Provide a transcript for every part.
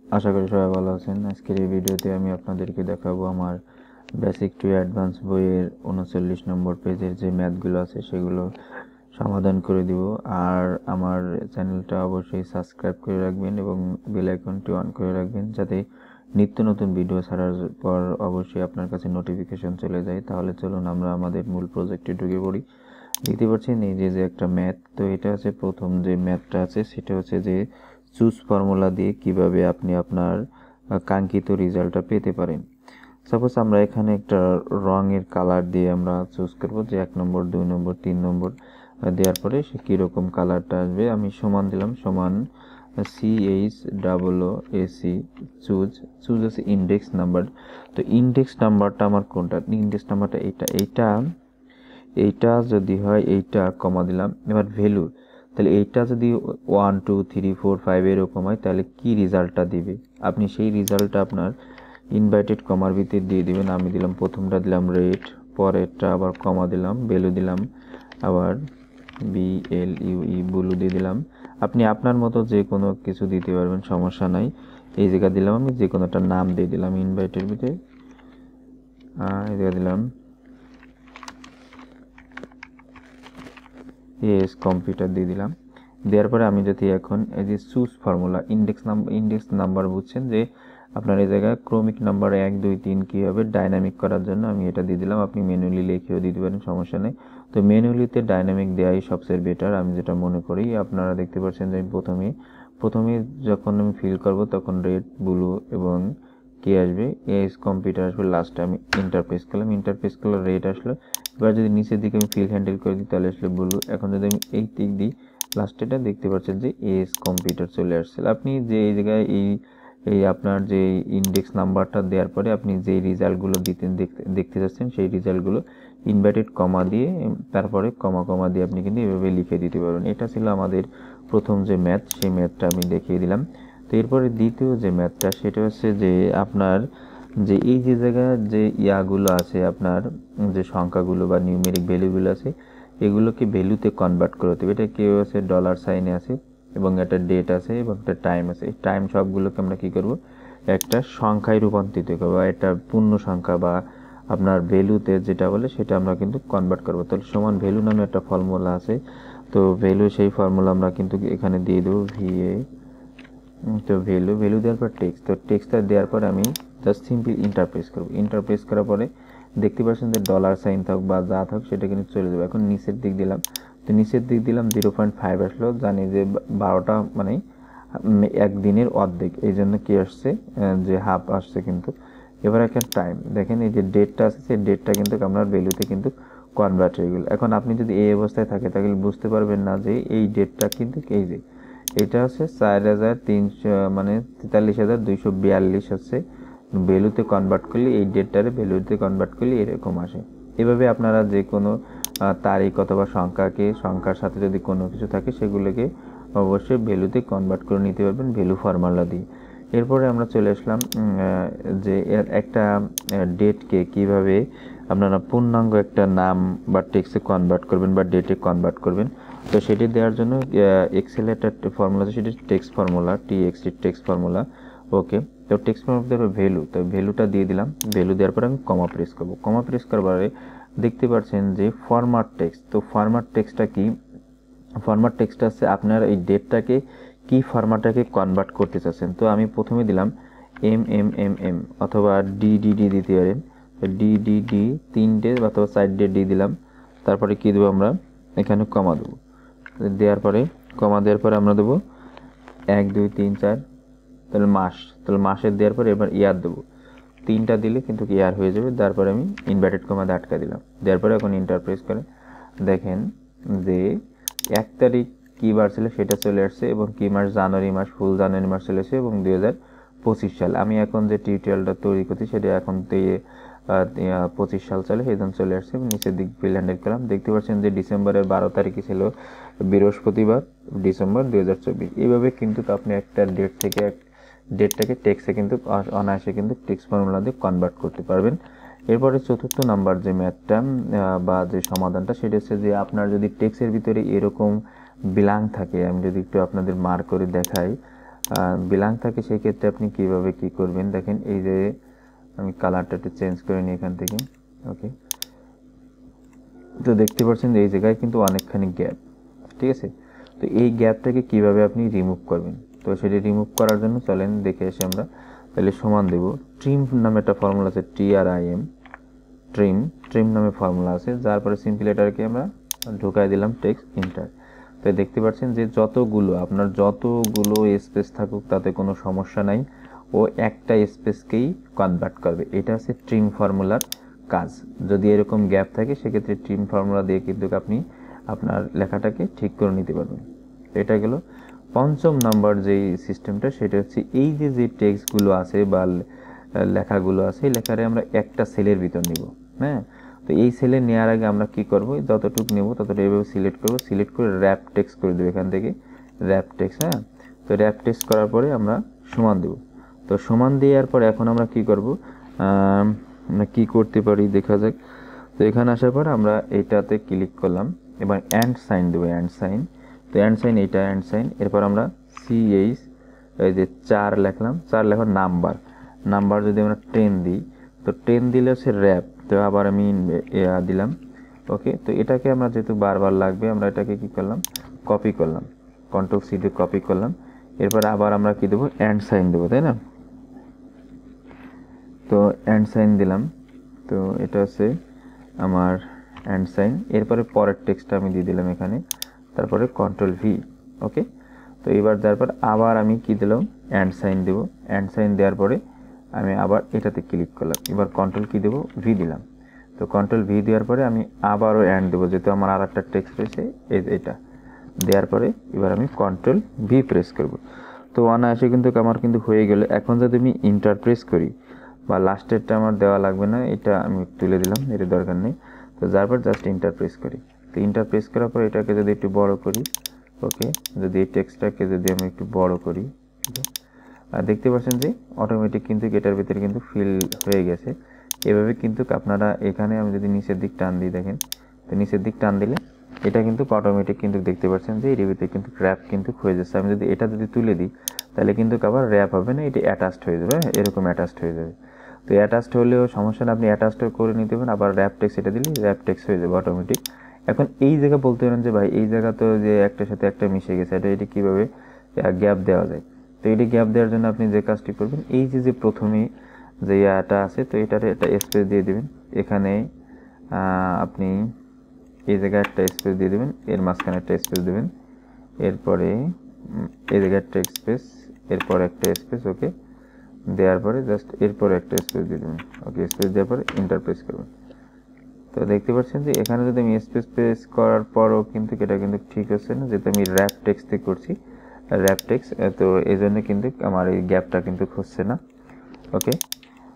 আশা করি সবাই ভালো আছেন। আজকের এই ভিডিওতে আমি আপনাদেরকে দেখাবো আমার বেসিক টু অ্যাডভান্স বইয়ের 39 নম্বর পেজের যে ম্যাথগুলো আছে সেগুলো সমাধান করে দিব। আর আমার চ্যানেলটা অবশ্যই সাবস্ক্রাইব করে রাখবেন এবং বেল আইকনটি অন করে রাখবেন, যাতে নিত্য নতুন ভিডিও ছাড়ার পর অবশ্যই আপনার কাছে নোটিফিকেশন চলে যায়। তাহলে চলুন আমরা আমাদের মূল প্রজেক্টে ঢুকে পড়ি। দেখতে পাচ্ছেন এই যে একটা ম্যাথ, তো এটা হচ্ছে প্রথম যে ম্যাথটা আছে সেটা হচ্ছে যে চুজ ফর্মুলা দিয়ে কিভাবে আপনি আপনার কাঙ্ক্ষিত রেজাল্টটা পেতে পারেন। সাপোজ আমরা এখানে একটা রঙের কালার দিয়ে আমরা চুজ করব যে 1 নম্বর 2 নম্বর 3 নম্বর দেওয়ার পরে সে কীরকম কালারটা আসবে। আমি সমান দিলাম, সমান CHOOAC চুজ। চুজ আছে ইন্ডেক্স নাম্বার। তো ইন্ডেক্স নাম্বারটা আমার কোনটা? ইন্ডেক্স নাম্বারটা এইটা এইটা যদি হয় এইটা কমা দিলাম। এবার ভ্যালু, তাহলে এইটা যদি 1 2 3 4 5 এরকম হয় তাহলে কি রেজাল্টটা দিবে, আপনি সেই রেজাল্টটা আপনার ইনভার্টেড কমার ভিতরে দিয়ে দিবেন। আমি দিলাম, প্রথমটা দিলাম রেড, পরেরটা আবার কমা দিলাম, ভ্যালু দিলাম, আবার BLUE ব্লু দিয়ে দিলাম। আপনি আপনার মতো যে কোনো কিছু দিতে পারবেন, সমস্যা নাই। এই জায়গা দিলাম, আমি যে কোনো একটা নাম দিয়ে দিলাম ইনভার্টের ভিতরে। এই জায়গা দিলাম কম্পিউটার দিয়ে দিলাম। দেওয়ার পরে আমি যদি এখন এই যে চুজ ফর্মুলা ইন্ডেক্স নাম্বার বুঝছেন যে আপনার এই জায়গায় ক্রমিক নাম্বার 1 2 3 কী হবে ডাইনামিক করার জন্য আমি এটা দিয়ে দিলাম। আপনি ম্যানুয়ালি লিখেও দিতে পারেন, সমস্যা নেই। তো ম্যানুয়ালিতে ডাইনামিক দেওয়াই সবচেয়ে বেটার, আমি যেটা মনে করি। আপনারা দেখতে পাচ্ছেন যে প্রথমে যখন আমি ফিল করব তখন রেড ব্লু এবং কি আসবে, কম্পিউটার আসবে। লাস্টে আমি ইন্টারপ্রেস করলাম, রেড আসলো। এবার যদি নিচের দিকে আমি ফিল হ্যান্ডেল করে দিই তাহলে আসলে ব্লু। এখন যদি আমি এই দিক দিই লাস্টেটা, দেখতে পাচ্ছেন যে কম্পিউটার চলে আসছে। আপনি যে এই জায়গায় এই আপনার যে ইন্ডেক্স নাম্বারটা দেওয়ার পরে আপনি যেই রেজাল্টগুলো দেখতে যাচ্ছেন সেই রেজাল্টগুলো ইনভার্টেড কমা দিয়ে, তারপরে কমা দিয়ে আপনি কিন্তু এভাবে লিখে দিতে পারবেন। এটা ছিল আমাদের প্রথম যে ম্যাথ, সেই ম্যাথটা আমি দেখিয়ে দিলাম। তো এরপরে দ্বিতীয় যে ম্যাথটা সেটা হচ্ছে যে আপনার যে এই যে জায়গায় যে ইয়াগুলো আছে, আপনার যে সংখ্যাগুলো বা নিউমেরিক ভ্যালুগুলো আছে, এগুলোকে ভ্যালুতে কনভার্ট করতে হবে। এটা কেউ আছে ডলার সাইনে আছে এবং একটা ডেট আছে এবং একটা টাইম আছে। এই টাইম সবগুলোকে আমরা কি করব, একটা সংখ্যায় রূপান্তরিত করবো, একটা পূর্ণ সংখ্যা বা আপনার ভ্যালুতে যেটা বলে সেটা আমরা কিন্তু কনভার্ট করবো। তাহলে সমান ভ্যালু নামে একটা ফর্মুলা আছে। তো ভ্যালু, সেই ফর্মুলা আমরা কিন্তু এখানে দিয়ে দেবো VA। তো ভ্যালু দেওয়ার পর টেক্সট, তো টেক্সটটা দেওয়ার পর আমি জাস্ট সিম্পল ইন্টারপ্রেস করবো। ইন্টারপ্রেস করার পরে দেখতে পাচ্ছেন যে ডলার সাইন থাক বা যা থাক সেটা কিন্তু চলে যাবে। এখন নিচের দিক দিলাম, তো নিচের দিক দিলাম 0.5 আসলো। জানি যে 12টা মানে একদিনের অর্ধেক, এই জন্য কি আসছে যে হাফ আসছে কিন্তু। এবার একটা টাইম দেখেন, এই যে ডেটটা আছে সেই ডেটটা কিন্তু আপনার ভ্যালুতে কিন্তু কনভার্ট হয়ে গেল। এখন আপনি যদি এই অবস্থায় থাকে তাহলে বুঝতে পারবেন না যে এই ডেটটা কিন্তু এই যে এটা হচ্ছে 4300 মানে 43,242 হচ্ছে ভ্যালুতে কনভার্ট করলে, এই ডেটটারে ভ্যালুতে কনভার্ট করলে এরকম আসে। এভাবে আপনারা যে কোনো তারিখ অথবা সংখ্যার সাথে যদি কোনো কিছু থাকে সেগুলোকে অবশ্যই ভ্যালুতে কনভার্ট করে নিতে পারবেন ভ্যালু ফর্মুলা দিয়ে। এরপরে আমরা চলে আসলাম যে একটা ডেটকে কিভাবে আপনারা পূর্ণাঙ্গ একটা নাম বা টেক্সটে কনভার্ট করবেন বা ডেটে কনভার্ট করবেন। তো সেটি দেওয়ার জন্য এক্সেলে একটা ফর্মুলা আছে, সেটি টেক্সট ফর্মুলা, টেক্সট ফর্মুলা। ওকে, তো টেক্সট ফর্মুলা দেওয়ার ভ্যালু, তো ভ্যালুটা দিয়ে দিলাম। ভ্যালু দেওয়ার পরে আমি কমা প্রেস করব। কমা প্রেস করার পরে দেখতে পাচ্ছেন যে ফরম্যাট টেক্সট। তো ফরম্যাট টেক্সটটা কি? ফরম্যাট টেক্সট আছে আপনার এই ডেটটাকে কি ফরম্যাটটাকে কনভার্ট করতে চাচ্ছেন। তো আমি প্রথমে দিলাম MMMM অথবা DDD দিতে পারেন। DDD 3টে অথবা 4 ডি দিলাম। তারপরে কি দেবো, আমরা এখানে কমা দেবো। দেওয়ার পরে কমা দেওয়ার পরে আমরা দেবো 1 2 3 4, তাহলে মাস, তাহলে মাসের দেওয়ার পরে এবার ইয়ার দেবো। 3টা দিলে কিন্তু ইয়ার হয়ে যাবে। তারপরে আমি ইনভার্টেড কমা দিয়ে আটকা দিলাম। দেওয়ার পরে এখন ইন্টারপ্রেস করে দেখেন যে 1 তারিখ কী বার ছিল সেটা চলে আসছে এবং কি মাস, জানুয়ারি মাস, ফুল জানুয়ারি মাস চলে এসেছে এবং 2025 সাল। আমি এখন যে টিউটোরিয়ালটা তৈরি করছি সেটা এখন 25 সাল চলে, সেই জন্য চলে আসছে। নিচের দিক ফিল হ্যান্ডেল করলাম, দেখতে পাচ্ছেন যে ডিসেম্বরের 12 তারিখে ছিল বৃহস্পতিবার, ডিসেম্বর 2024। এইভাবে কিন্তু আপনি একটা ডেটটাকে টেক্সটে কিন্তু অনায়াসে কিন্তু টেক্সট ফর্মুলা দিয়ে কনভার্ট করতে পারবেন। এরপরে চতুর্থ নাম্বার যে ম্যাথটা বা যে সমাধানটা সেটা হচ্ছে যে আপনার যদি টেক্সটের ভিতরে এরকম ব্ল্যাঙ্ক থাকে, আমি যদি একটু আপনাদের মার্ক করে দেখাই, বিলং থাকে সেই ক্ষেত্রে আপনি কিভাবে কি করবেন দেখেন। এই যে আমি কালারটা একটু চেঞ্জ করে নিই এখান থেকে। ওকে, তো দেখতে পাচ্ছেন যে এই জায়গায় কিন্তু অনেকখানি গ্যাপ, ঠিক আছে। তো এই গ্যাপটাকে কিভাবে আপনি রিমুভ করবেন, তো সেটি রিমুভ করার জন্য চলেন দেখে আসি আমরা। তাহলে সমান দেব, ট্রিম নামে একটা ফর্মুলা আছে, TRIM, ট্রিম নামে ফর্মুলা আছে, যার পরে সিম্পল এটাকে আমরা ঢুকাই দিলাম টেক্সট ইন্টার। তো দেখতে পাচ্ছেন যে আপনার যতগুলো স্পেস থাকুক তাতে কোনো সমস্যা নাই, ও একটা স্পেসকেই কনভার্ট করবে। এটা হচ্ছে ট্রিম ফর্মুলার কাজ। যদি এরকম গ্যাপ থাকে সেক্ষেত্রে ট্রিম ফর্মুলা দিয়ে কিন্তু আপনি আপনার লেখাটাকে ঠিক করে নিতে পারবেন। এটা গেল পঞ্চম নাম্বার যেই সিস্টেমটা, সেটা হচ্ছে এই যে টেক্সটগুলো আছে বা লেখাগুলো আছে, এই লেখারে আমরা একটা সেলের ভিতর নিব। হ্যাঁ, তো এই সেলে নেওয়ার আগে আমরা কি করব, যতটুকু নেব ততটা এভাবে সিলেক্ট করব, সিলেক্ট করে র্যাপ টেক্সট করে দেবো এখান থেকে, র্যাপ টেক্সট। হ্যাঁ, তো র্যাপ টেক্সট করার পরে আমরা সমান দেব। তো সমান দেওয়ার পর এখন আমরা কি করব, আমরা কি করতে পারি দেখা যাক। তো এখানে আসার পর আমরা এইটাতে ক্লিক করলাম, এবার অ্যান্ড সাইন দেবো, অ্যান্ড সাইন। তো অ্যান্ড সাইন, এইটা অ্যান্ড সাইন। এরপর আমরা CH এই যে 4 লিখলাম, 4 লেখার নাম্বার যদি আমরা 10 দিই, তো 10 দিলে হচ্ছে র্যাপ। তো আবার আমি দিলাম। ওকে, তো এটাকে আমরা যেহেতু বারবার লাগবে, আমরা এটাকে কি করলাম, কপি করলাম, Ctrl+C দিয়ে কপি করলাম। এরপর আবার আমরা কি দেবো, অ্যান্ড সাইন দেবো, তাই না। তো অ্যান্ড সাইন দিলাম, তো এটা হচ্ছে আমার অ্যান্ড সাইন। এরপরে পরের টেক্সটটা আমি দিয়ে দিলাম এখানে, তারপরে Ctrl+V। ওকে, তো এবার দেওয়ার পর আবার আমি কি দিলাম, অ্যান্ড সাইন দেবো। অ্যান্ড সাইন দেওয়ার পরে আমি আবার এটাতে ক্লিক করলাম, এবার কন্ট্রোল কি দেবো, V দিলাম। তো Ctrl+V দেওয়ার পরে আমি আবারও অ্যান্ড দেবো, যেহেতু আমার আর একটা টেক্সট রয়েছে এটা দেওয়ার পরে এবার আমি Ctrl+V প্রেস করব। তো অনায়াসে কিন্তু আমার কিন্তু হয়ে গেল। এখন যদি আমি ইন্টার প্রেস করি, বা লাস্টেরটা আমার দেওয়া লাগবে না, এটা আমি তুলে দিলাম, এটা দরকার নেই। তো যার পর জাস্ট ইন্টার প্রেস করি। তো ইন্টার প্রেস করার পর এটাকে যদি একটু বড় করি, ওকে, যদি এই টেক্সটটাকে যদি আমি একটু বড় করি, ঠিক আছে, আর দেখতে পাচ্ছেন যে অটোমেটিক কিন্তু এটার ভিতরে কিন্তু ফিল হয়ে গেছে। এভাবে কিন্তু আপনারা এখানে আমি যদি নিচের দিক টান দিই, দেখেন, তো নিচের দিক টান দিলে এটা কিন্তু অটোমেটিক কিন্তু দেখতে পাচ্ছেন যে এর ভিতরে কিন্তু র্যাপ কিন্তু হয়ে যাচ্ছে। আমি যদি এটা যদি তুলে দিই তাহলে কিন্তু আবার র্যাপ হবে না, এটা অ্যাটাচড হয়ে যাবে, এরকম অ্যাটাচড হয়ে যাবে। তো অ্যাটাচড হলেও সমস্যা না, আপনি অ্যাটাচড করে নিতে পারেন। আবার র্যাপ টেক্সট এটা দিলে র্যাপ টেক্সট হয়ে যাবে অটোমেটিক। এখন এই জায়গা বলতে পারেন যে ভাই এই জায়গা তো যে একটার সাথে একটা মিশে গেছে, এটা কীভাবে গ্যাপ দেওয়া যায়। তো এটি গ্যাপ দেওয়ার জন্য আপনি যে কাজটি করবেন, এই যে প্রথমে যে এটা আছে, তো এটারে একটা স্পেস দিয়ে দেবেন। এখানে আপনি এই জায়গায় একটা স্পেস দিয়ে দেবেন, এর মাঝখানে একটা স্পেস দেবেন, এরপরে এই জায়গায় একটা স্পেস, এরপর একটা স্পেস। ওকে, দেওয়ার পরে জাস্ট এরপরে একটা স্পেস দিয়ে দেবেন। ওকে, স্পেস দেওয়ার পরে ইন্টার প্রেস করবেন। তো দেখতে পাচ্ছেন যে এখানে যদি আমি স্পেস প্রেস করার পরও কিন্তু এটা কিন্তু ঠিক হচ্ছে না, যেহেতু আমি র্যাপ টেক্সটে করছি, র্যাপ টেক্সট, তো এই জন্য কিন্তু আমার এই গ্যাপটা কিন্তু হচ্ছে না। ওকে,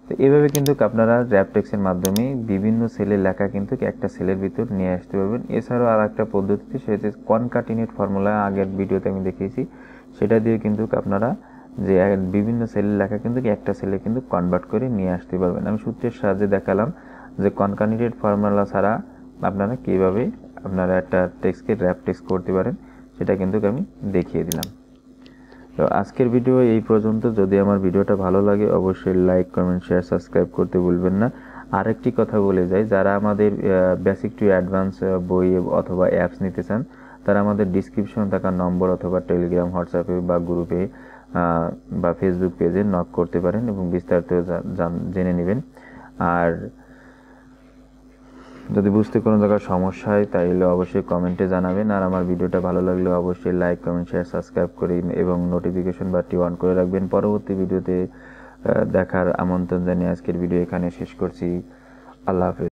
তো এইভাবে কিন্তু আপনারা র্যাপ টেক্সটের মাধ্যমে বিভিন্ন সেলের লেখা কিন্তু একটা সেলের ভিতর নিয়ে আসতে পারবেন। এছাড়াও আর একটা পদ্ধতি, সেটা কনকাটিনেট ফর্মুলা, আগের ভিডিওতে আমি দেখিয়েছি, সেটা দিয়ে কিন্তু আপনারা যে বিভিন্ন সেলের লেখা কিন্তু একটা সেলে কিন্তু কনভার্ট করে নিয়ে আসতে পারবেন। আমি সূত্রের সাহায্যে দেখালাম যে কনকাটিনেট ফর্মুলা ছাড়া আপনারা কীভাবে আপনারা একটা টেক্সটকে র্যাপ টেক্সট করতে পারেন, সেটা কিন্তু আমি দেখিয়ে দিলাম। তো আজকের ভিডিও এই পর্যন্ত। যদি আমার ভিডিওটা ভালো লাগে অবশ্যই লাইক, কমেন্ট, শেয়ার, সাবস্ক্রাইব করতে ভুলবেন না। আরেকটি কথা বলে যাই, যারা আমাদের বেসিক টু অ্যাডভান্স বই অথবা অ্যাপস নিতে চান, তারা আমাদের ডিসক্রিপশন থাকা নম্বর অথবা টেলিগ্রাম, হোয়াটসঅ্যাপে বা গ্রুপে বা ফেসবুক পেজে নক করতে পারেন এবং বিস্তারিত জেনে নেবেন। আর যদি বুঝতে কোনো জায়গায় সমস্যা হয় তাহলে অবশ্যই কমেন্টে জানাবেন। আর আমার ভিডিওটা ভালো লাগলে অবশ্যই লাইক, কমেন্ট, শেয়ার, সাবস্ক্রাইব করে এবং নোটিফিকেশন বাটনটি অন করে রাখবেন। পরবর্তী ভিডিওতে দেখার আমন্ত্রণ জানিয়ে আজকের ভিডিও এখানে শেষ করছি। আল্লাহ হাফেজ।